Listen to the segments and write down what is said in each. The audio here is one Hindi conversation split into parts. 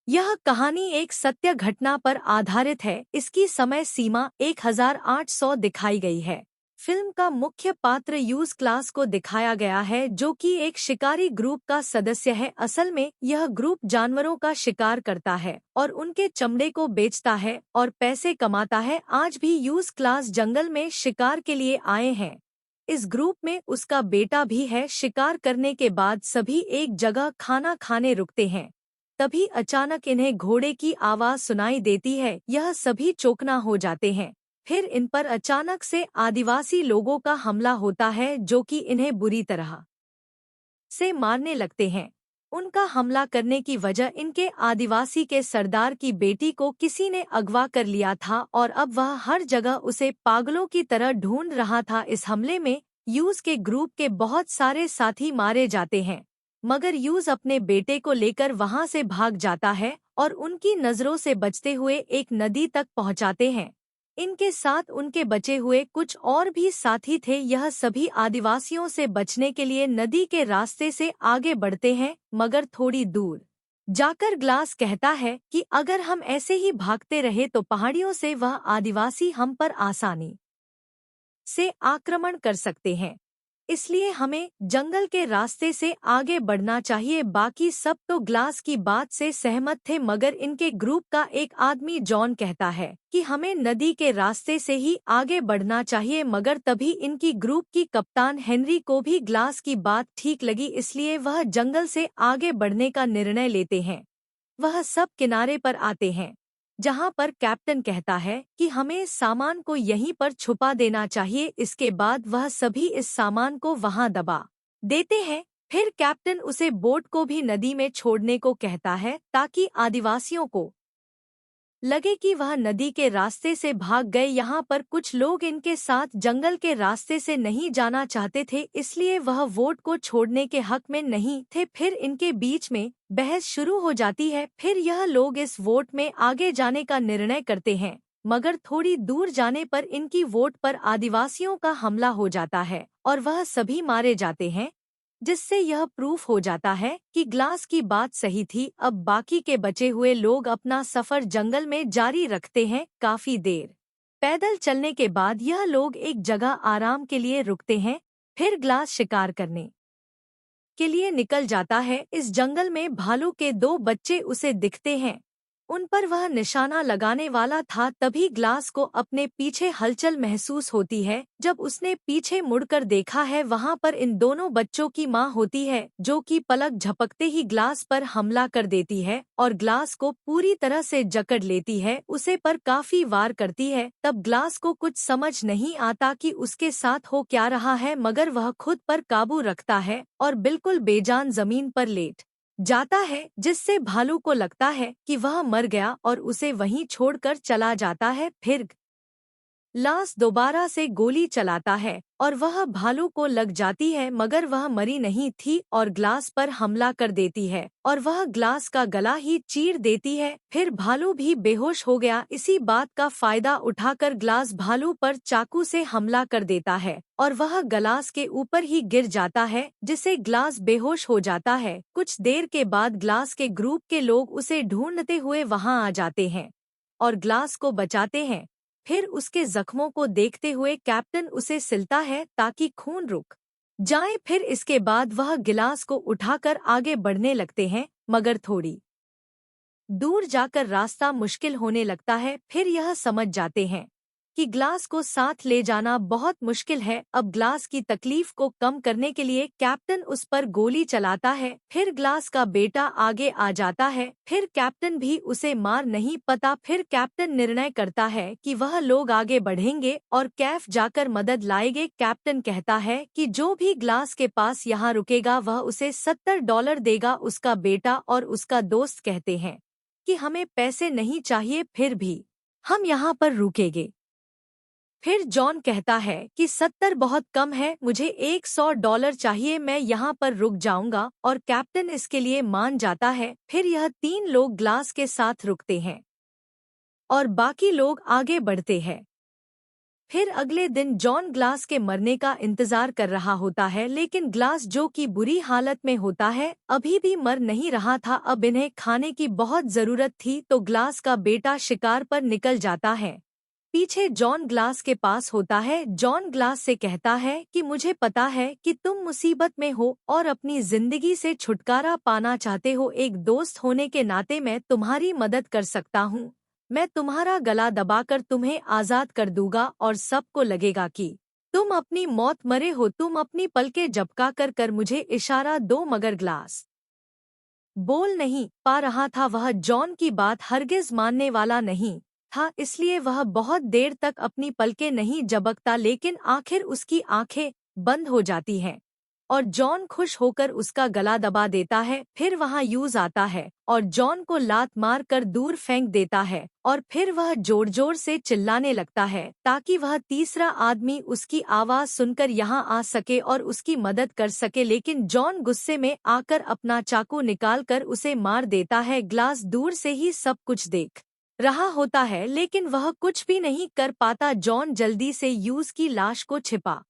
यह कहानी एक सत्य घटना पर आधारित है। इसकी समय सीमा 1800 दिखाई गई है। फिल्म का मुख्य पात्र यूज क्लास को दिखाया गया है, जो कि एक शिकारी ग्रुप का सदस्य है। असल में यह ग्रुप जानवरों का शिकार करता है और उनके चमड़े को बेचता है और पैसे कमाता है। आज भी यूज क्लास जंगल में शिकार के लिए आए हैं। इस ग्रुप में उसका बेटा भी है। शिकार करने के बाद सभी एक जगह खाना खाने रुकते हैं। तभी अचानक इन्हें घोड़े की आवाज सुनाई देती है। यह सभी चौकना हो जाते हैं। फिर इन पर अचानक से आदिवासी लोगों का हमला होता है, जो कि इन्हें बुरी तरह से मारने लगते हैं। उनका हमला करने की वजह इनके आदिवासी के सरदार की बेटी को किसी ने अगवा कर लिया था और अब वह हर जगह उसे पागलों की तरह ढूंढ रहा था। इस हमले में यूज के ग्रुप के बहुत सारे साथी मारे जाते हैं, मगर यूज अपने बेटे को लेकर वहां से भाग जाता है और उनकी नजरों से बचते हुए एक नदी तक पहुंचाते हैं। इनके साथ उनके बचे हुए कुछ और भी साथी थे। यह सभी आदिवासियों से बचने के लिए नदी के रास्ते से आगे बढ़ते हैं, मगर थोड़ी दूर जाकर ग्लास कहता है कि अगर हम ऐसे ही भागते रहे तो पहाड़ियों से वह आदिवासी हम पर आसानी से आक्रमण कर सकते हैं। इसलिए हमें जंगल के रास्ते से आगे बढ़ना चाहिए। बाकी सब तो ग्लास की बात से सहमत थे, मगर इनके ग्रुप का एक आदमी जॉन कहता है कि हमें नदी के रास्ते से ही आगे बढ़ना चाहिए। मगर तभी इनकी ग्रुप की कप्तान हेनरी को भी ग्लास की बात ठीक लगी, इसलिए वह जंगल से आगे बढ़ने का निर्णय लेते हैं। वह सब किनारे पर आते हैं, जहां पर कैप्टन कहता है कि हमें सामान को यहीं पर छुपा देना चाहिए। इसके बाद वह सभी इस सामान को वहां दबा देते हैं। फिर कैप्टन उसे बोट को भी नदी में छोड़ने को कहता है, ताकि आदिवासियों को लगे कि वह नदी के रास्ते से भाग गए। यहाँ पर कुछ लोग इनके साथ जंगल के रास्ते से नहीं जाना चाहते थे, इसलिए वह वोट को छोड़ने के हक में नहीं थे। फिर इनके बीच में बहस शुरू हो जाती है। फिर यह लोग इस वोट में आगे जाने का निर्णय करते हैं, मगर थोड़ी दूर जाने पर इनकी वोट पर आदिवासियों का हमला हो जाता है और वह सभी मारे जाते हैं, जिससे यह प्रूफ हो जाता है कि ग्लास की बात सही थी। अब बाकी के बचे हुए लोग अपना सफर जंगल में जारी रखते हैं। काफी देर पैदल चलने के बाद यह लोग एक जगह आराम के लिए रुकते हैं। फिर ग्लास शिकार करने के लिए निकल जाता है। इस जंगल में भालू के दो बच्चे उसे दिखते हैं। उन पर वह निशाना लगाने वाला था। तभी ग्लास को अपने पीछे हलचल महसूस होती है। जब उसने पीछे मुड़कर देखा है, वहां पर इन दोनों बच्चों की मां होती है, जो कि पलक झपकते ही ग्लास पर हमला कर देती है और ग्लास को पूरी तरह से जकड़ लेती है। उसे पर काफी वार करती है। तब ग्लास को कुछ समझ नहीं आता कि उसके साथ हो क्या रहा है, मगर वह खुद पर काबू रखता है और बिल्कुल बेजान जमीन पर लेट जाता है, जिससे भालू को लगता है कि वह मर गया और उसे वहीं छोड़कर चला जाता है। फिर लास दोबारा से गोली चलाता है और वह भालू को लग जाती है, मगर वह मरी नहीं थी और ग्लास पर हमला कर देती है और वह ग्लास का गला ही चीर देती है। फिर भालू भी बेहोश हो गया। इसी बात का फायदा उठाकर ग्लास भालू पर चाकू से हमला कर देता है और वह ग्लास के ऊपर ही गिर जाता है, जिससे ग्लास बेहोश हो जाता है। कुछ देर के बाद ग्लास के ग्रुप के लोग उसे ढूंढते हुए वहां आ जाते हैं और ग्लास को बचाते हैं। फिर उसके जख्मों को देखते हुए कैप्टन उसे सिलता है ताकि खून रुक जाए। फिर इसके बाद वह गिलास को उठाकर आगे बढ़ने लगते हैं, मगर थोड़ी दूर जाकर रास्ता मुश्किल होने लगता है। फिर यह समझ जाते हैं कि ग्लास को साथ ले जाना बहुत मुश्किल है। अब ग्लास की तकलीफ को कम करने के लिए कैप्टन उस पर गोली चलाता है। फिर ग्लास का बेटा आगे आ जाता है। फिर कैप्टन भी उसे मार नहीं पाता। फिर कैप्टन निर्णय करता है कि वह लोग आगे बढ़ेंगे और कैफ जाकर मदद लाएंगे। कैप्टन कहता है कि जो भी ग्लास के पास यहाँ रुकेगा वह उसे $70 देगा। उसका बेटा और उसका दोस्त कहते हैं कि हमें पैसे नहीं चाहिए, फिर भी हम यहाँ पर रुकेंगे। फिर जॉन कहता है कि 70 बहुत कम है, मुझे $100 चाहिए, मैं यहाँ पर रुक जाऊंगा, और कैप्टन इसके लिए मान जाता है। फिर यह तीन लोग ग्लास के साथ रुकते हैं और बाकी लोग आगे बढ़ते हैं। फिर अगले दिन जॉन ग्लास के मरने का इंतजार कर रहा होता है, लेकिन ग्लास जो कि बुरी हालत में होता है अभी भी मर नहीं रहा था। अब इन्हें खाने की बहुत जरूरत थी तो ग्लास का बेटा शिकार पर निकल जाता है। पीछे जॉन ग्लास के पास होता है। जॉन ग्लास से कहता है कि मुझे पता है कि तुम मुसीबत में हो और अपनी जिंदगी से छुटकारा पाना चाहते हो। एक दोस्त होने के नाते मैं तुम्हारी मदद कर सकता हूँ। मैं तुम्हारा गला दबाकर तुम्हें आजाद कर दूंगा और सबको लगेगा कि तुम अपनी मौत मरे हो। तुम अपनी पलकें झपका कर मुझे इशारा दो। मगर ग्लास बोल नहीं पा रहा था। वह जॉन की बात हरगिज मानने वाला नहीं था, इसलिए वह बहुत देर तक अपनी पलकें नहीं झपकता, लेकिन आखिर उसकी आंखें बंद हो जाती हैं और जॉन खुश होकर उसका गला दबा देता है। फिर वहां यूज आता है और जॉन को लात मार कर दूर फेंक देता है और फिर वह जोर जोर से चिल्लाने लगता है ताकि वह तीसरा आदमी उसकी आवाज सुनकर यहाँ आ सके और उसकी मदद कर सके। लेकिन जॉन गुस्से में आकर अपना चाकू निकाल कर उसे मार देता है। ग्लास दूर से ही सब कुछ देख रहा होता है, लेकिन वह कुछ भी नहीं कर पाता। जॉन जल्दी से यूज की लाश को छिपा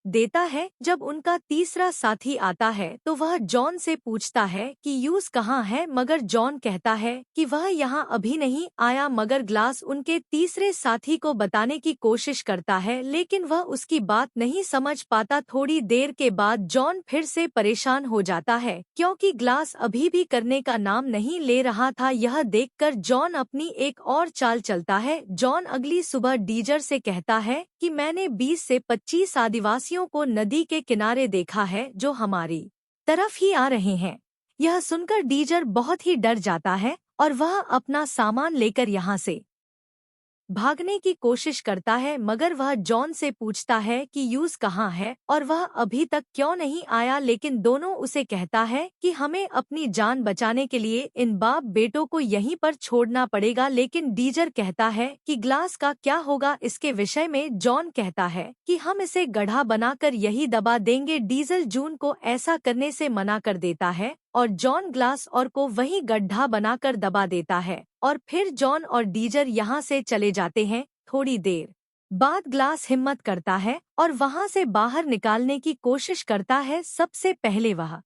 देता है। जब उनका तीसरा साथी आता है तो वह जॉन से पूछता है कि यूज कहाँ है, मगर जॉन कहता है कि वह यहाँ अभी नहीं आया। मगर ग्लास उनके तीसरे साथी को बताने की कोशिश करता है, लेकिन वह उसकी बात नहीं समझ पाता। थोड़ी देर के बाद जॉन फिर से परेशान हो जाता है क्योंकि ग्लास अभी भी करने का नाम नहीं ले रहा था। यह देखकर जॉन अपनी एक और चाल चलता है। जॉन अगली सुबह डीजर से कहता है कि मैंने 20 से 25 आदिवासियों को नदी के किनारे देखा है जो हमारी तरफ ही आ रहे हैं। यह सुनकर डीजर बहुत ही डर जाता है और वह अपना सामान लेकर यहाँ से भागने की कोशिश करता है, मगर वह जॉन से पूछता है कि यूज कहाँ है और वह अभी तक क्यों नहीं आया। लेकिन दोनों उसे कहता है कि हमें अपनी जान बचाने के लिए इन बाप बेटों को यहीं पर छोड़ना पड़ेगा। लेकिन डीजर कहता है कि ग्लास का क्या होगा इसके विषय में। जॉन कहता है कि हम इसे गड्ढा बनाकर यही दबा देंगे। डीजल जून को ऐसा करने से मना कर देता है और जॉन ग्लास और को वही गड्ढा बनाकर दबा देता है और फिर जॉन और डीजर यहाँ से चले जाते हैं। थोड़ी देर बाद ग्लास हिम्मत करता है और वहाँ से बाहर निकालने की कोशिश करता है। सबसे पहले वह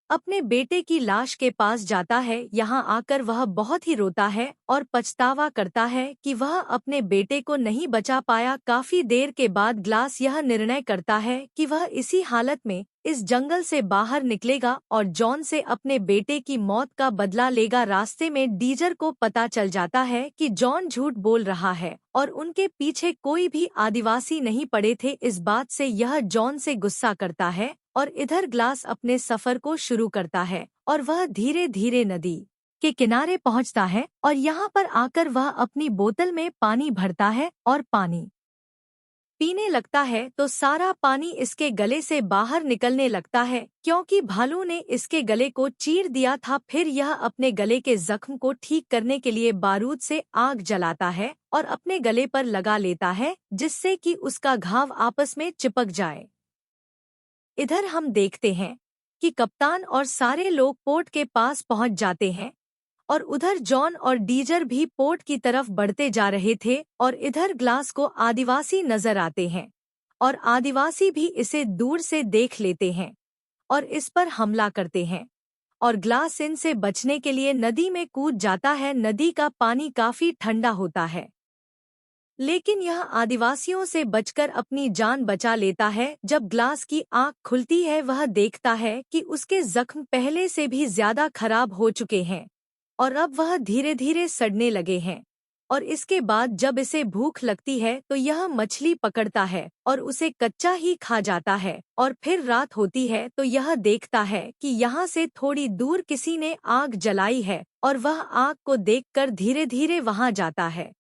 अपने बेटे की लाश के पास जाता है। यहाँ आकर वह बहुत ही रोता है और पछतावा करता है कि वह अपने बेटे को नहीं बचा पाया। काफी देर के बाद ग्लास यह निर्णय करता है कि वह इसी हालत में इस जंगल से बाहर निकलेगा और जॉन से अपने बेटे की मौत का बदला लेगा। रास्ते में डीजर को पता चल जाता है कि जॉन झूठ बोल रहा है और उनके पीछे कोई भी आदिवासी नहीं पड़े थे। इस बात से यह जॉन से गुस्सा करता है और इधर ग्लास अपने सफर को शुरू करता है और वह धीरे धीरे नदी के किनारे पहुंचता है और यहाँ पर आकर वह अपनी बोतल में पानी भरता है और पानी पीने लगता है तो सारा पानी इसके गले से बाहर निकलने लगता है क्योंकि भालू ने इसके गले को चीर दिया था। फिर यह अपने गले के जख्म को ठीक करने के लिए बारूद से आग जलाता है और अपने गले पर लगा लेता है जिससे कि उसका घाव आपस में चिपक जाए। इधर हम देखते हैं कि कप्तान और सारे लोग पोर्ट के पास पहुंच जाते हैं और उधर जॉन और डीजर भी पोर्ट की तरफ बढ़ते जा रहे थे और इधर ग्लास को आदिवासी नजर आते हैं और आदिवासी भी इसे दूर से देख लेते हैं और इस पर हमला करते हैं और ग्लास इनसे बचने के लिए नदी में कूद जाता है। नदी का पानी काफी ठंडा होता है, लेकिन यह आदिवासियों से बचकर अपनी जान बचा लेता है। जब ग्लास की आंख खुलती है वह देखता है कि उसके जख्म पहले से भी ज्यादा खराब हो चुके हैं और अब वह धीरे धीरे सड़ने लगे हैं। और इसके बाद जब इसे भूख लगती है तो यह मछली पकड़ता है और उसे कच्चा ही खा जाता है। और फिर रात होती है तो यह देखता है कि यहाँ से थोड़ी दूर किसी ने आग जलाई है और वह आग को देखकर धीरे धीरे वहाँ जाता है।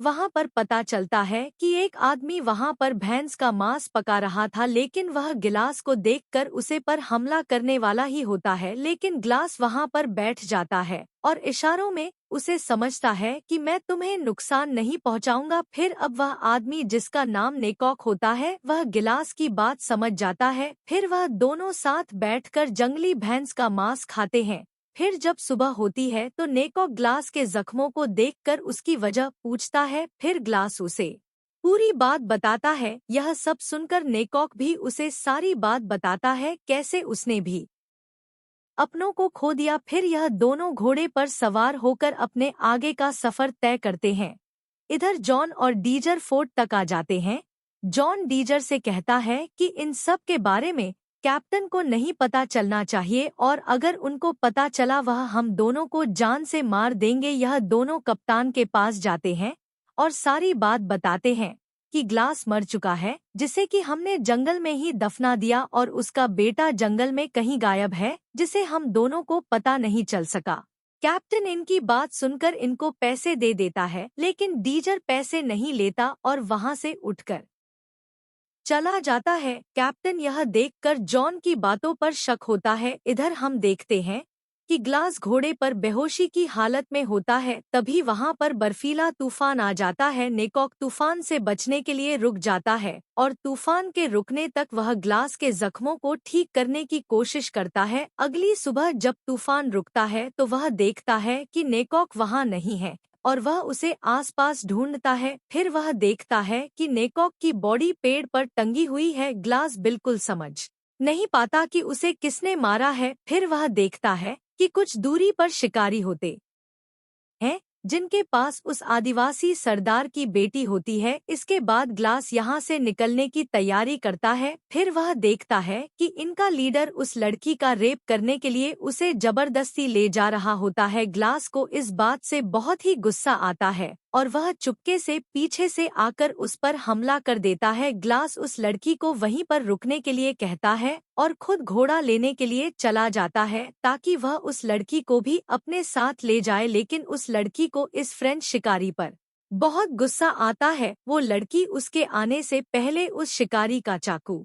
वहां पर पता चलता है कि एक आदमी वहां पर भैंस का मांस पका रहा था, लेकिन वह गिलास को देखकर उसे पर हमला करने वाला ही होता है। लेकिन ग्लास वहां पर बैठ जाता है और इशारों में उसे समझता है कि मैं तुम्हें नुकसान नहीं पहुंचाऊंगा। फिर अब वह आदमी जिसका नाम नेकॉक होता है वह गिलास की बात समझ जाता है। फिर वह दोनों साथ बैठकर जंगली भैंस का मांस खाते हैं। फिर जब सुबह होती है तो नेकॉक ग्लास के जख्मों को देखकर उसकी वजह पूछता है। फिर ग्लास उसे पूरी बात बताता है। यह सब सुनकर नेकॉक भी उसे सारी बात बताता है, कैसे उसने भी अपनों को खो दिया। फिर यह दोनों घोड़े पर सवार होकर अपने आगे का सफर तय करते हैं। इधर जॉन और डीजर फोर्ट तक आ जाते हैं। जॉन डीजर से कहता है कि इन सब के बारे में कैप्टन को नहीं पता चलना चाहिए, और अगर उनको पता चला वह हम दोनों को जान से मार देंगे। यह दोनों कप्तान के पास जाते हैं और सारी बात बताते हैं कि ग्लास मर चुका है, जिसे कि हमने जंगल में ही दफना दिया, और उसका बेटा जंगल में कहीं गायब है, जिसे हम दोनों को पता नहीं चल सका। कैप्टन इनकी बात सुनकर इनको पैसे दे देता है, लेकिन डीजर पैसे नहीं लेता और वहां से उठकर चला जाता है। कैप्टन यह देखकर जॉन की बातों पर शक होता है। इधर हम देखते हैं कि ग्लास घोड़े पर बेहोशी की हालत में होता है। तभी वहां पर बर्फीला तूफान आ जाता है। नेकॉक तूफान से बचने के लिए रुक जाता है और तूफान के रुकने तक वह ग्लास के जख्मों को ठीक करने की कोशिश करता है। अगली सुबह जब तूफान रुकता है तो वह देखता है कि नेकॉक वहां नहीं है और वह उसे आसपास ढूंढता है। फिर वह देखता है कि नेकॉक की बॉडी पेड़ पर टंगी हुई है। ग्लास बिल्कुल समझ नहीं पाता कि उसे किसने मारा है। फिर वह देखता है कि कुछ दूरी पर शिकारी होते हैं, जिनके पास उस आदिवासी सरदार की बेटी होती है। इसके बाद ग्लास यहाँ से निकलने की तैयारी करता है। फिर वह देखता है कि इनका लीडर उस लड़की का रेप करने के लिए उसे जबरदस्ती ले जा रहा होता है। ग्लास को इस बात से बहुत ही गुस्सा आता है और वह चुपके से पीछे से आकर उस पर हमला कर देता है। ग्लास उस लड़की को वहीं पर रुकने के लिए कहता है और खुद घोड़ा लेने के लिए चला जाता है, ताकि वह उस लड़की को भी अपने साथ ले जाए। लेकिन उस लड़की को इस फ्रेंच शिकारी पर बहुत गुस्सा आता है। वो लड़की उसके आने से पहले उस शिकारी का चाकू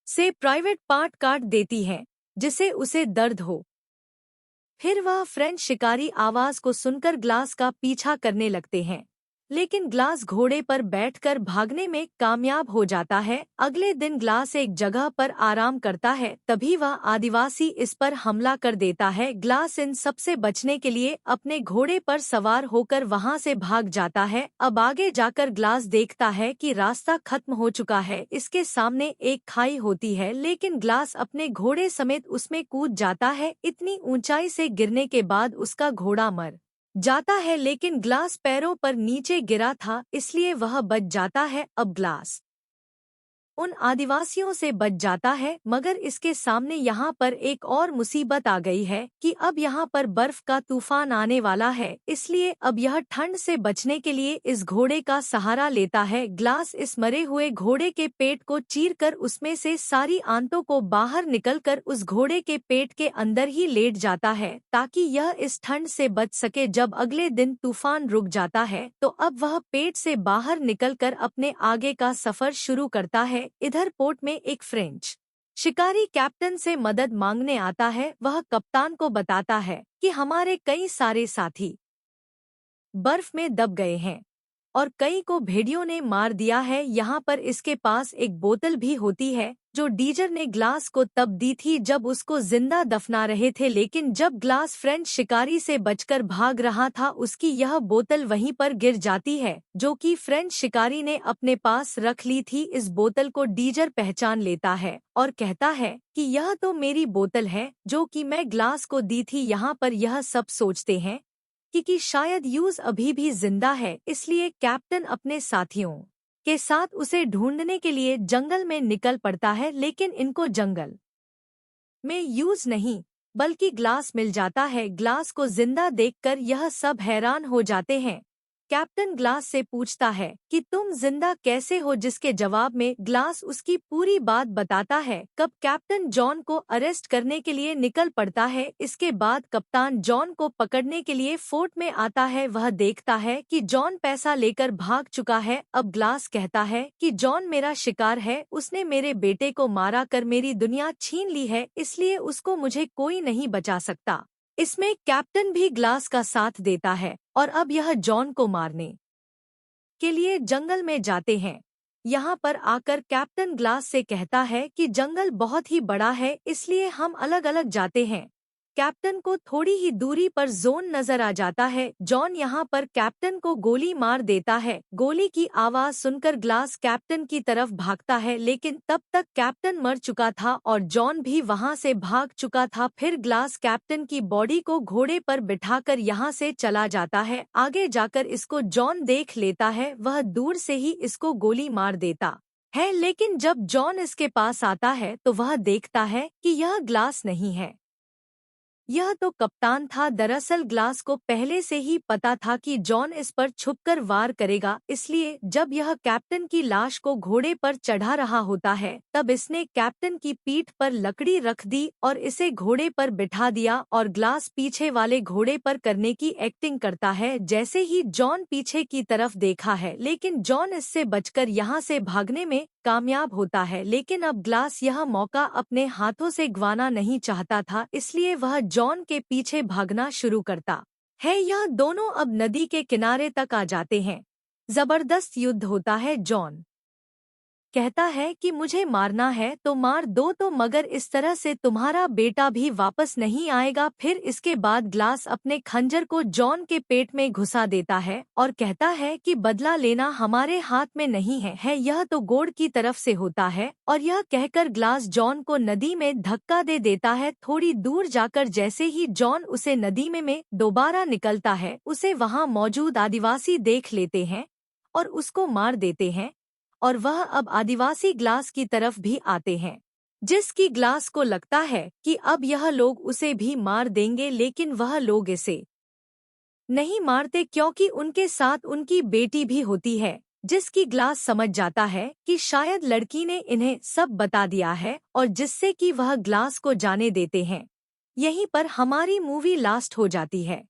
से प्राइवेट पार्ट काट देती है, जिसे उसे दर्द हो। फिर वह फ्रेंच शिकारी आवाज को सुनकर ग्लास का पीछा करने लगते हैं, लेकिन ग्लास घोड़े पर बैठकर भागने में कामयाब हो जाता है। अगले दिन ग्लास एक जगह पर आराम करता है, तभी वह आदिवासी इस पर हमला कर देता है। ग्लास इन सबसे बचने के लिए अपने घोड़े पर सवार होकर वहां से भाग जाता है। अब आगे जाकर ग्लास देखता है कि रास्ता खत्म हो चुका है। इसके सामने एक खाई होती है, लेकिन ग्लास अपने घोड़े समेत उसमें कूद जाता है। इतनी ऊंचाई से गिरने के बाद उसका घोड़ा मर जाता है, लेकिन ग्लास पैरों पर नीचे गिरा था, इसलिए वह बच जाता है। अब ग्लास उन आदिवासियों से बच जाता है, मगर इसके सामने यहाँ पर एक और मुसीबत आ गई है कि अब यहाँ पर बर्फ का तूफान आने वाला है। इसलिए अब यह ठंड से बचने के लिए इस घोड़े का सहारा लेता है। ग्लास इस मरे हुए घोड़े के पेट को चीरकर उसमें से सारी आंतों को बाहर निकलकर उस घोड़े के पेट के अंदर ही लेट जाता है, ताकि यह इस ठंड से बच सके। जब अगले दिन तूफान रुक जाता है तो अब वह पेट से बाहर निकलकर अपने आगे का सफर शुरू करता है। इधर पोर्ट में एक फ्रेंच शिकारी कैप्टन से मदद मांगने आता है। वह कप्तान को बताता है कि हमारे कई सारे साथी बर्फ में दब गए हैं और कई को भेड़ियों ने मार दिया है। यहाँ पर इसके पास एक बोतल भी होती है जो डीजर ने ग्लास को तब दी थी जब उसको जिंदा दफना रहे थे, लेकिन जब ग्लास फ्रेंच शिकारी से बचकर भाग रहा था उसकी यह बोतल वहीं पर गिर जाती है, जो कि फ्रेंच शिकारी ने अपने पास रख ली थी। इस बोतल को डीजर पहचान लेता है और कहता है कि यह तो मेरी बोतल है जो कि मैं ग्लास को दी थी। यहाँ पर यह सब सोचते हैं कि शायद यूज अभी भी जिंदा है, इसलिए कैप्टन अपने साथियों के साथ उसे ढूंढने के लिए जंगल में निकल पड़ता है। लेकिन इनको जंगल में यूज नहीं बल्कि ग्लास मिल जाता है। ग्लास को जिंदा देखकर यह सब हैरान हो जाते हैं। कैप्टन ग्लास से पूछता है कि तुम जिंदा कैसे हो, जिसके जवाब में ग्लास उसकी पूरी बात बताता है। कब कैप्टन जॉन को अरेस्ट करने के लिए निकल पड़ता है। इसके बाद कप्तान जॉन को पकड़ने के लिए फोर्ट में आता है। वह देखता है कि जॉन पैसा लेकर भाग चुका है। अब ग्लास कहता है कि जॉन मेरा शिकार है, उसने मेरे बेटे को मारा कर मेरी दुनिया छीन ली है, इसलिए उसको मुझे कोई नहीं बचा सकता। इसमें कैप्टन भी ग्लास का साथ देता है और अब यह जॉन को मारने के लिए जंगल में जाते हैं। यहाँ पर आकर कैप्टन ग्लास से कहता है कि जंगल बहुत ही बड़ा है, इसलिए हम अलग अलग जाते हैं। कैप्टन को थोड़ी ही दूरी पर जोन नजर आ जाता है। जॉन यहाँ पर कैप्टन को गोली मार देता है। गोली की आवाज सुनकर ग्लास कैप्टन की तरफ भागता है, लेकिन तब तक कैप्टन मर चुका था और जॉन भी वहाँ से भाग चुका था। फिर ग्लास कैप्टन की बॉडी को घोड़े पर बिठाकर यहाँ से चला जाता है। आगे जाकर इसको जॉन देख लेता है, वह दूर से ही इसको गोली मार देता है, लेकिन जब जॉन इसके पास आता है तो वह देखता है कि यह ग्लास नहीं है, यह तो कप्तान था। दरअसल ग्लास को पहले से ही पता था कि जॉन इस पर छुपकर वार करेगा, इसलिए जब यह कैप्टन की लाश को घोड़े पर चढ़ा रहा होता है तब इसने कैप्टन की पीठ पर लकड़ी रख दी और इसे घोड़े पर बिठा दिया और ग्लास पीछे वाले घोड़े पर करने की एक्टिंग करता है जैसे ही जॉन पीछे की तरफ देखा है, लेकिन जॉन इससे बचकर यहाँ से भागने में कामयाब होता है। लेकिन अब ग्लास यह मौका अपने हाथों से गंवाना नहीं चाहता था, इसलिए वह जॉन के पीछे भागना शुरू करता है। यह दोनों अब नदी के किनारे तक आ जाते हैं। जबरदस्त युद्ध होता है। जॉन कहता है कि मुझे मारना है तो मार दो, तो मगर इस तरह से तुम्हारा बेटा भी वापस नहीं आएगा। फिर इसके बाद ग्लास अपने खंजर को जॉन के पेट में घुसा देता है और कहता है कि बदला लेना हमारे हाथ में नहीं है, यह तो गॉड की तरफ से होता है। और यह कहकर ग्लास जॉन को नदी में धक्का दे देता है। थोड़ी दूर जाकर जैसे ही जॉन उसे नदी में दोबारा निकलता है, उसे वहाँ मौजूद आदिवासी देख लेते हैं और उसको मार देते हैं और वह अब आदिवासी ग्लास की तरफ भी आते हैं, जिसकी ग्लास को लगता है कि अब यह लोग उसे भी मार देंगे, लेकिन वह लोग इसे नहीं मारते क्योंकि उनके साथ उनकी बेटी भी होती है, जिसकी ग्लास समझ जाता है कि शायद लड़की ने इन्हें सब बता दिया है और जिससे कि वह ग्लास को जाने देते हैं। यहीं पर हमारी मूवी लास्ट हो जाती है।